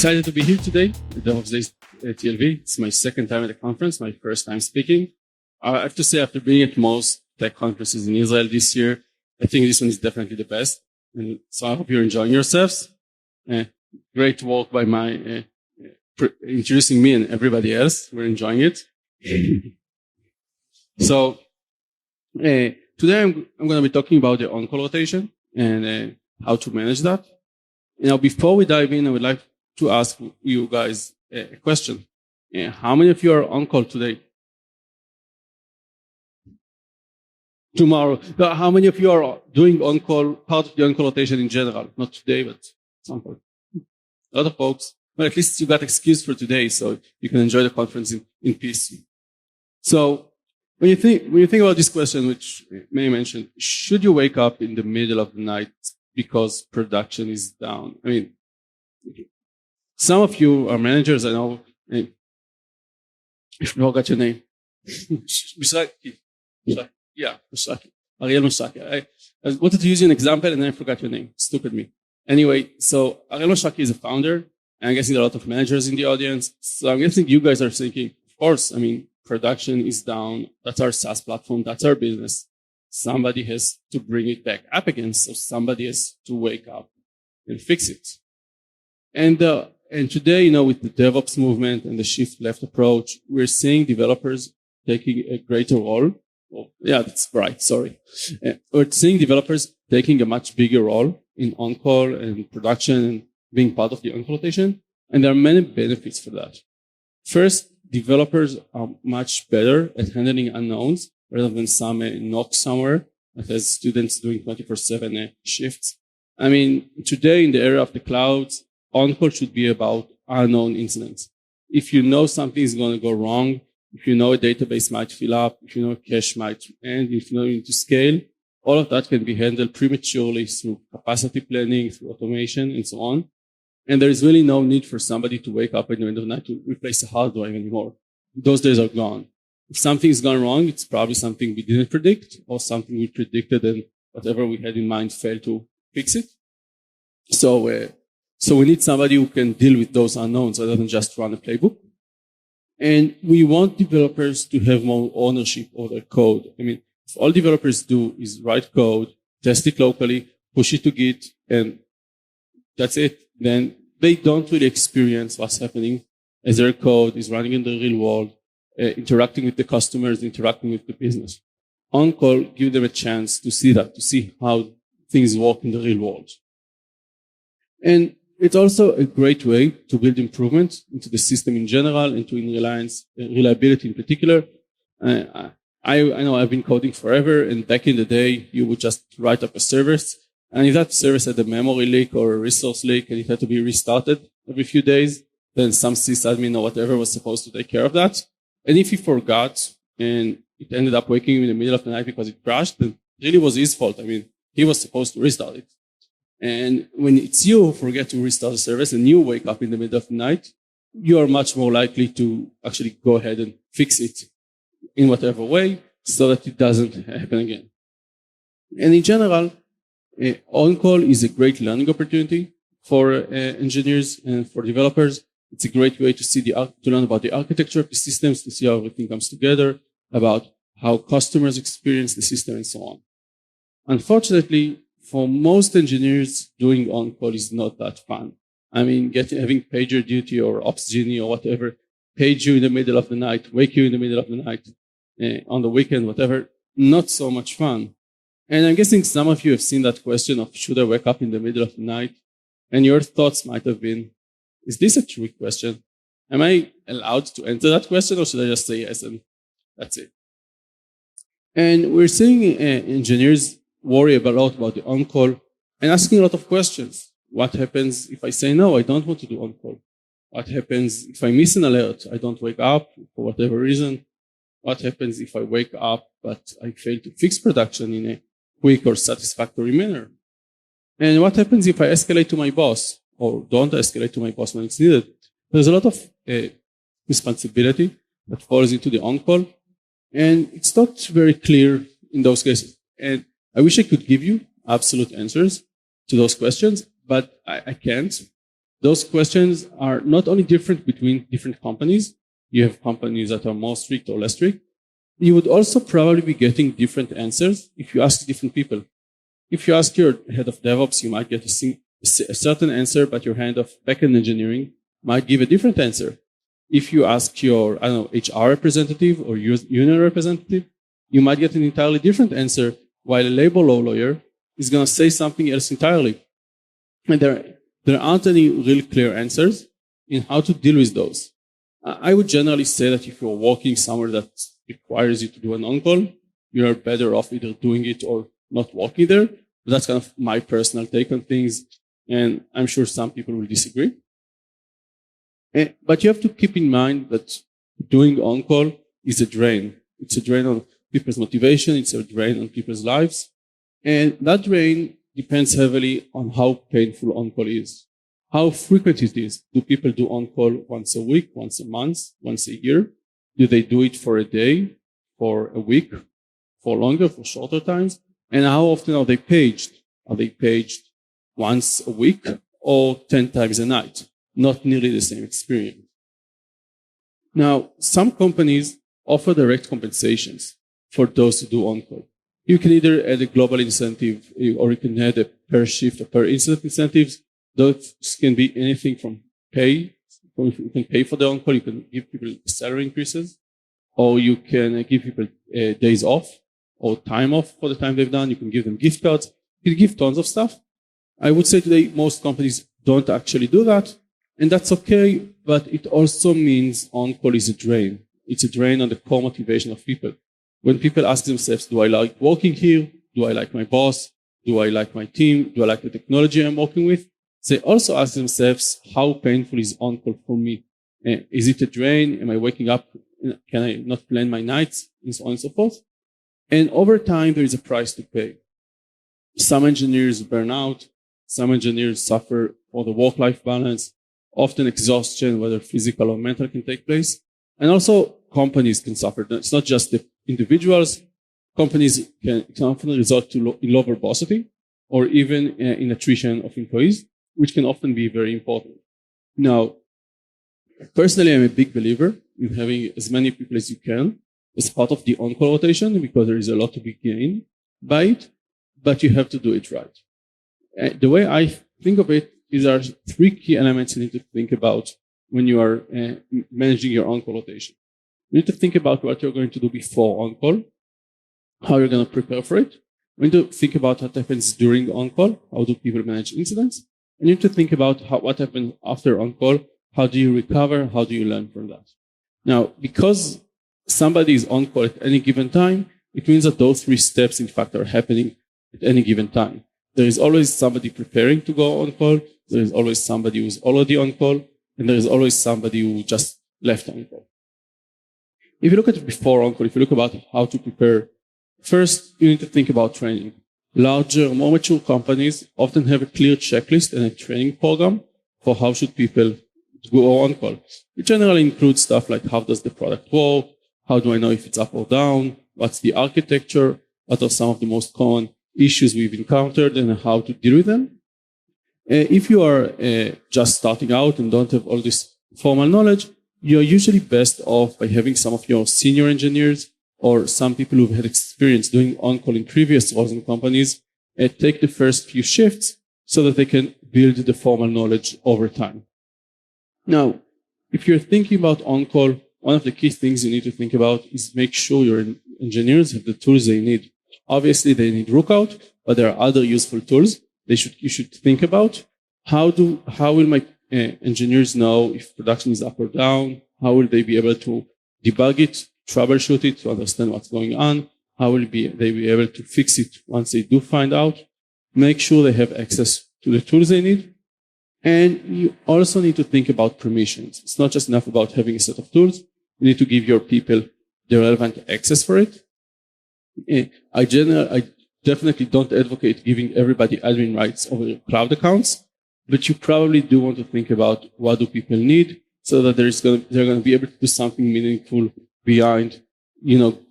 excited to be here today at DevOps Days at TLV. It's my second time at the conference, my first time speaking. I have to say, after being at most tech conferences in Israel this year, I think this one is definitely the best. And so I hope you're enjoying yourselves. Great work by my introducing me and everybody else. We're enjoying it. So today I'm going to be talking about the on-call rotation and how to manage that. Now, before we dive in, I would like to ask you guys a question. How many of you are on call today? Tomorrow. How many of you are doing on-call, part of the on-call rotation in general? Not today, but at some point. A lot of folks. Well, at least you got excuse for today, so you can enjoy the conference in peace. So when you think about this question, which May mentioned, should you wake up in the middle of the night because production is down? I mean, some of you are managers. I know. I forgot your name. Yeah, Ariel Mashaki. I wanted to use you an example and then I forgot your name. Stupid me. Anyway, so Ariel Mashaki is a founder, and I'm guessing there are a lot of managers in the audience. So I'm guessing you guys are thinking, of course, I mean, production is down. That's our SaaS platform. That's our business. Somebody has to bring it back up again. So somebody has to wake up and fix it. And today, with the DevOps movement and the shift left approach, we're seeing developers taking a greater role. Oh, yeah, that's right. Sorry. We're seeing developers taking a much bigger role in on-call and production and being part of the on-call rotation. And there are many benefits for that. First, developers are much better at handling unknowns rather than some knock somewhere that has students doing 24/7 shifts. I mean, today in the era of the cloud, on-call should be about unknown incidents. If you know something is going to go wrong, if you know a database might fill up, if you know a cache might end, if you know you need to scale, all of that can be handled prematurely through capacity planning, through automation, and so on. And there is really no need for somebody to wake up at the end of the night to replace a hard drive anymore. Those days are gone. If something's gone wrong, it's probably something we didn't predict or something we predicted and whatever we had in mind failed to fix it. So we need somebody who can deal with those unknowns rather than just run a playbook. And we want developers to have more ownership of their code. I mean, if all developers do is write code, test it locally, push it to Git, and that's it, then they don't really experience what's happening as their code is running in the real world, interacting with the customers, interacting with the business. On-call give them a chance to see that, to see how things work in the real world. And it's also a great way to build improvements into the system in general and to reliability in particular. I know I've been coding forever, and back in the day, you would just write up a service. And if that service had a memory leak or a resource leak and it had to be restarted every few days, then some sysadmin or whatever was supposed to take care of that. And if he forgot and it ended up waking him in the middle of the night because it crashed, then it really was his fault. I mean, he was supposed to restart it. And when it's you who forget to restart the service and you wake up in the middle of the night, you are much more likely to actually go ahead and fix it in whatever way so that it doesn't happen again. And in general, on-call is a great learning opportunity for engineers and for developers. It's a great way to learn about the architecture of the systems, to see how everything comes together, about how customers experience the system and so on. Unfortunately, for most engineers, doing on-call is not that fun. I mean, having pager duty or ops genie or whatever, page you in the middle of the night, wake you in the middle of the night, on the weekend, whatever, not so much fun. And I'm guessing some of you have seen that question of should I wake up in the middle of the night? And your thoughts might have been, is this a trick question? Am I allowed to answer that question, or should I just say yes and that's it? And we're seeing engineers worry a lot about the on-call and asking a lot of questions. What happens if I say no, I don't want to do on-call? What happens if I miss an alert? I don't wake up for whatever reason. What happens if I wake up but I fail to fix production in a quick or satisfactory manner? And what happens if I escalate to my boss or don't escalate to my boss when it's needed? There's a lot of responsibility that falls into the on-call, and it's not very clear in those cases. And I wish I could give you absolute answers to those questions, but I can't. those questions are not only different between different companies. You have companies that are more strict or less strict. You would also probably be getting different answers if you ask different people. If you ask your head of DevOps, you might get a certain answer, but your head of backend engineering might give a different answer. If you ask your, HR representative or union representative, you might get an entirely different answer, while a labor law lawyer is going to say something else entirely. And there aren't any real clear answers in how to deal with those. I would generally say that if you're working somewhere that requires you to do an on-call, you're better off either doing it or not working there. But that's kind of my personal take on things, and I'm sure some people will disagree. But you have to keep in mind that doing on-call is a drain. It's a drain on people's motivation. It's a drain on people's lives. And that drain depends heavily on how painful on-call is, how frequent it is. Do people do on-call once a week, once a month, once a year? Do they do it for a day, for a week, for longer, for shorter times? And how often are they paged? Are they paged once a week or 10 times a night? Not nearly the same experience. Now, some companies offer direct compensations for those who do on-call. You can either add a global incentive or you can add a per shift or per incident incentives. Those can be anything from pay. You can pay for the on-call. You can give people salary increases, or you can give people days off or time off for the time they've done. You can give them gift cards. You can give tons of stuff. I would say today most companies don't actually do that. And that's okay, but it also means on-call is a drain. It's a drain on the core motivation of people. When people ask themselves, do I like working here? Do I like my boss? Do I like my team? Do I like the technology I'm working with? They also ask themselves, how painful is on-call for me? Is it a drain? Am I waking up? Can I not plan my nights? And so on and so forth. And over time, there is a price to pay. Some engineers burn out. Some engineers suffer for the work-life balance. Often exhaustion, whether physical or mental, can take place. And also companies can suffer. It's not just the individuals. Companies can often result in low verbosity or even in attrition of employees, which can often be very important. Now, personally, I'm a big believer in having as many people as you can as part of the on-call rotation because there is a lot to be gained by it, but you have to do it right. The way I think of it is there are three key elements you need to think about when you are managing your on-call rotation. You need to think about what you're going to do before on-call, how you're going to prepare for it. You need to think about what happens during on-call, how do people manage incidents. And you need to think about what happens after on-call, how do you recover, how do you learn from that. Now, because somebody is on-call at any given time, it means that those three steps, in fact, are happening at any given time. There is always somebody preparing to go on-call. There is always somebody who's already on-call. And there is always somebody who just left on-call. If you look at before on-call, if you look about how to prepare, first, you need to think about training. Larger, more mature companies often have a clear checklist and a training program for how should people go on-call. It generally includes stuff like how does the product work, how do I know if it's up or down, what's the architecture, what are some of the most common issues we've encountered and how to deal with them. If you are just starting out and don't have all this formal knowledge, you're usually best off by having some of your senior engineers or some people who've had experience doing on-call in previous roles in companies take the first few shifts so that they can build the formal knowledge over time. Now, if you're thinking about on-call, one of the key things you need to think about is make sure your engineers have the tools they need. Obviously, they need Rookout, but there are other useful tools you should think about. How will my engineers know if production is up or down? How will they be able to debug it, troubleshoot it, to understand what's going on? How will they be able to fix it once they do find out? Make sure they have access to the tools they need. And you also need to think about permissions. It's not just enough about having a set of tools. You need to give your people the relevant access for it. I definitely don't advocate giving everybody admin rights over your cloud accounts, but you probably do want to think about what do people need so that they're going to be able to do something meaningful beyond,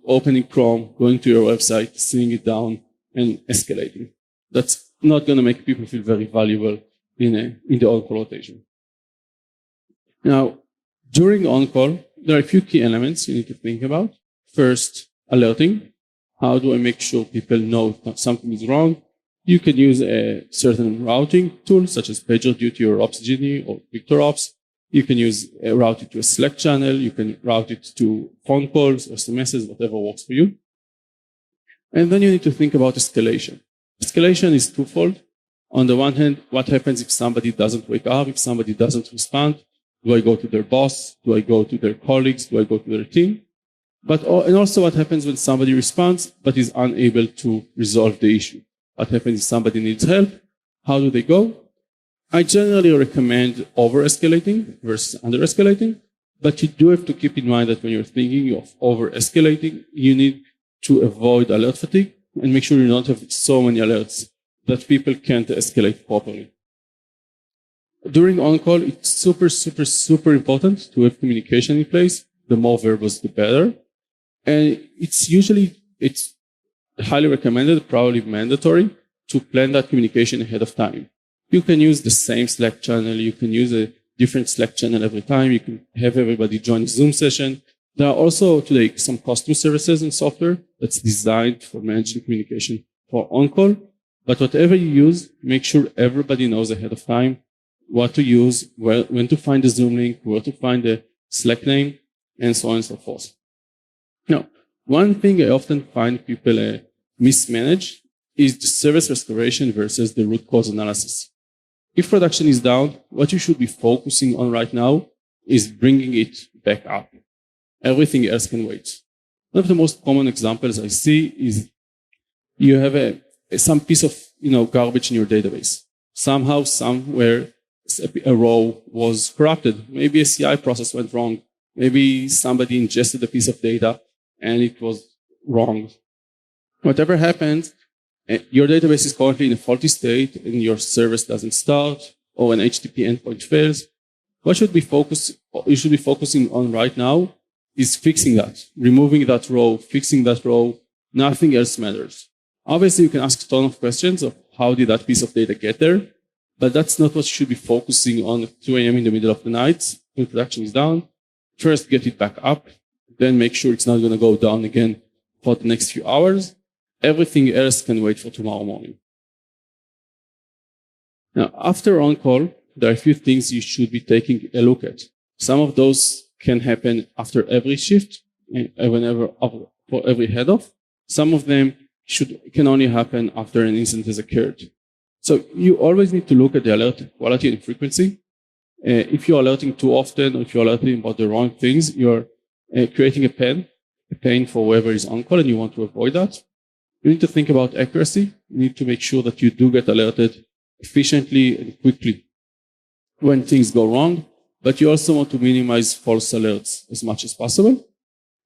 opening Chrome, going to your website, seeing it down, and escalating. That's not going to make people feel very valuable in the on-call rotation. Now, during on-call, there are a few key elements you need to think about. First, alerting. How do I make sure people know that something is wrong? You can use a certain routing tool, such as PagerDuty or OpsGenie or VictorOps. You can route it to a Slack channel. You can route it to phone calls, SMSs, whatever works for you. And then you need to think about escalation. Escalation is twofold. On the one hand, what happens if somebody doesn't wake up, if somebody doesn't respond? Do I go to their boss? Do I go to their colleagues? Do I go to their team? And also what happens when somebody responds but is unable to resolve the issue? What happens if somebody needs help? How do they go? I generally recommend over-escalating versus under-escalating, but you do have to keep in mind that when you're thinking of over-escalating, you need to avoid alert fatigue and make sure you don't have so many alerts that people can't escalate properly. During on-call, it's super important to have communication in place. The more verbose, the better. And it's highly recommended, probably mandatory, to plan that communication ahead of time. You can use the same Slack channel. You can use a different Slack channel every time. You can have everybody join a Zoom session. There are also today some custom services and software that's designed for managing communication for on-call. But whatever you use, make sure everybody knows ahead of time what to use, when to find the Zoom link, where to find the Slack name, and so on and so forth. Now, one thing I often find people mismanage is the service restoration versus the root cause analysis. If production is down, what you should be focusing on right now is bringing it back up. Everything else can wait. One of the most common examples I see is you have some piece of garbage in your database. Somehow, somewhere, a row was corrupted. Maybe a CI process went wrong. Maybe somebody ingested a piece of data and it was wrong. Whatever happened, your database is currently in a faulty state and your service doesn't start or an HTTP endpoint fails. What you should be focusing on right now is fixing that, removing that row, fixing that row. Nothing else matters. Obviously, you can ask a ton of questions of how did that piece of data get there, but that's not what you should be focusing on at 2 a.m. in the middle of the night when production is down. First, get it back up, then make sure it's not going to go down again for the next few hours. Everything else can wait for tomorrow morning. Now, after on-call, there are a few things you should be taking a look at. Some of those can happen after every shift, for every head-off. Some of them can only happen after an incident has occurred. So you always need to look at the alert quality and frequency. If you're alerting too often, or if you're alerting about the wrong things, you're creating a pain for whoever is on call, and you want to avoid that. You need to think about accuracy. You need to make sure that you do get alerted efficiently and quickly when things go wrong, but you also want to minimize false alerts as much as possible.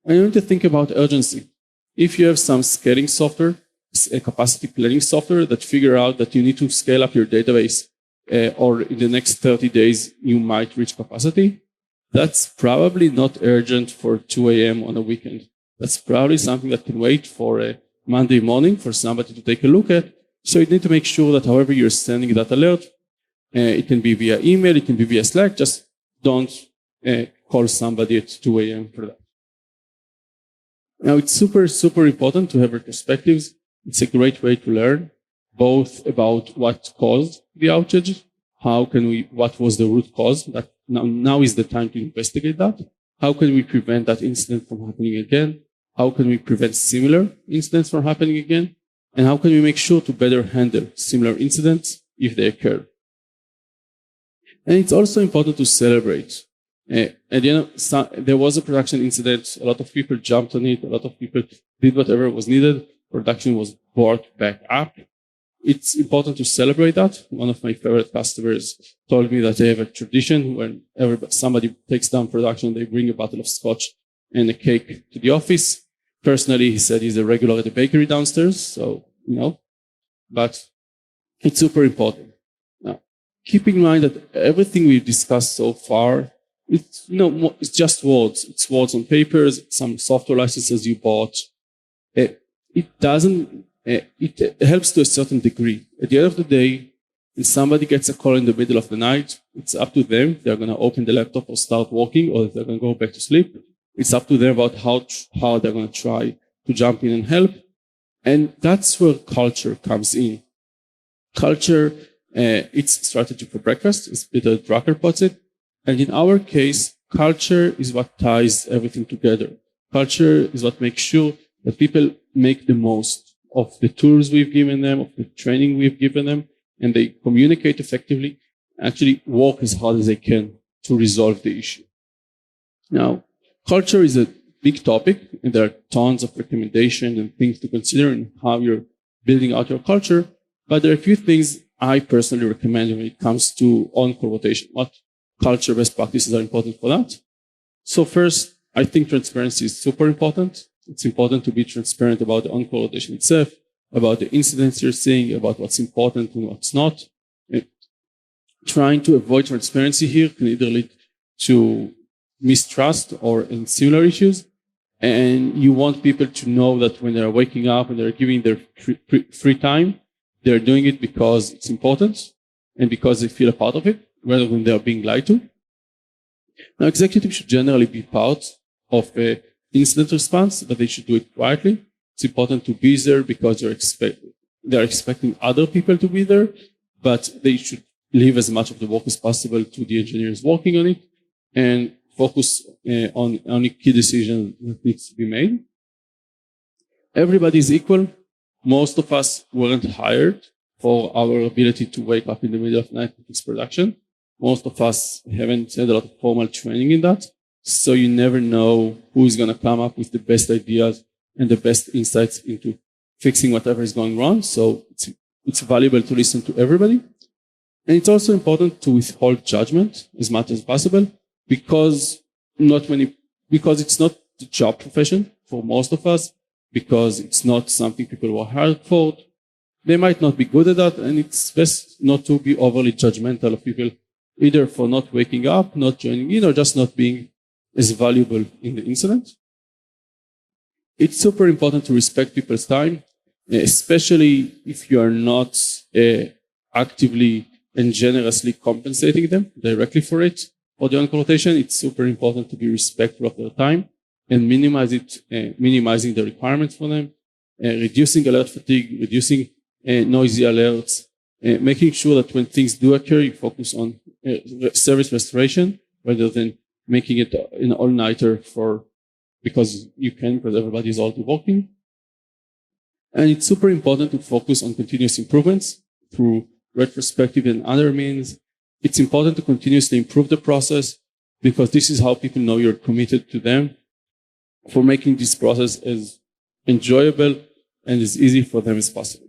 And you need to think about urgency. If you have some scaling software, a capacity planning software that figure out that you need to scale up your database or in the next 30 days, you might reach capacity, that's probably not urgent for 2 a.m. on a weekend. That's probably something that can wait for a Monday morning for somebody to take a look at. So you need to make sure that however you're sending that alert, it can be via email, it can be via Slack, just don't call somebody at 2 a.m. for that. Now, it's super important to have retrospectives. It's a great way to learn, both about what caused the outage, what was the root cause, that now is the time to investigate that. How can we prevent that incident from happening again? How can we prevent similar incidents from happening again? And how can we make sure to better handle similar incidents if they occur? And it's also important to celebrate. There was a production incident. A lot of people jumped on it. A lot of people did whatever was needed. Production was brought back up. It's important to celebrate that. One of my favorite customers told me that they have a tradition when somebody takes down production, they bring a bottle of scotch and a cake to the office. Personally, he said he's a regular at the bakery downstairs, so, but it's super important. Now, keep in mind that everything we've discussed so far, it's just words. It's words on papers, some software licenses you bought. It helps to a certain degree. At the end of the day, and somebody gets a call in the middle of the night, it's up to them. They're going to open the laptop or start working, or if they're going to go back to sleep. It's up to them about how they're going to try to jump in and help. And that's where culture comes in. Culture, it's strategy for breakfast, as Peter Drucker puts it. And in our case, culture is what ties everything together. Culture is what makes sure that people make the most of the tools we've given them, of the training we've given them, and they communicate effectively, actually work as hard as they can to resolve the issue. Now, culture is a big topic, and there are tons of recommendations and things to consider in how you're building out your culture, but there are a few things I personally recommend when it comes to on-call rotation. What culture best practices are important for that? So first, I think transparency is super important. It's important to be transparent about the on-call rotation itself, about the incidents you're seeing, about what's important and what's not. And trying to avoid transparency here can either lead to mistrust or in similar issues. And you want people to know that when they're waking up and they're giving their free time, they're doing it because it's important and because they feel a part of it, rather than they're being lied to. Now, executives should generally be part of a incident response, but they should do it quietly. It's important to be there because they're expecting other people to be there, but they should leave as much of the work as possible to the engineers working on it and focus on only key decisions that needs to be made. Everybody is equal. Most of us weren't hired for our ability to wake up in the middle of the night to fix production. Most of us haven't had a lot of formal training in that. So you never know who is going to come up with the best ideas and the best insights into fixing whatever is going wrong. So it's valuable to listen to everybody. And it's also important to withhold judgment as much as possible because it's not the job profession for most of us, because it's not something people were hired for. They might not be good at that, and it's best not to be overly judgmental of people, either for not waking up, not joining in, or just not being as valuable in the incident. It's super important to respect people's time, especially if you are not actively and generously compensating them directly for it. For the on-call rotation, it's super important to be respectful of their time and minimizing the requirements for them, reducing alert fatigue, reducing noisy alerts, making sure that when things do occur, you focus on service restoration rather than making it an all-nighter because everybody is already working. And it's super important to focus on continuous improvements through retrospective and other means. It's important to continuously improve the process because this is how people know you're committed to them for making this process as enjoyable and as easy for them as possible.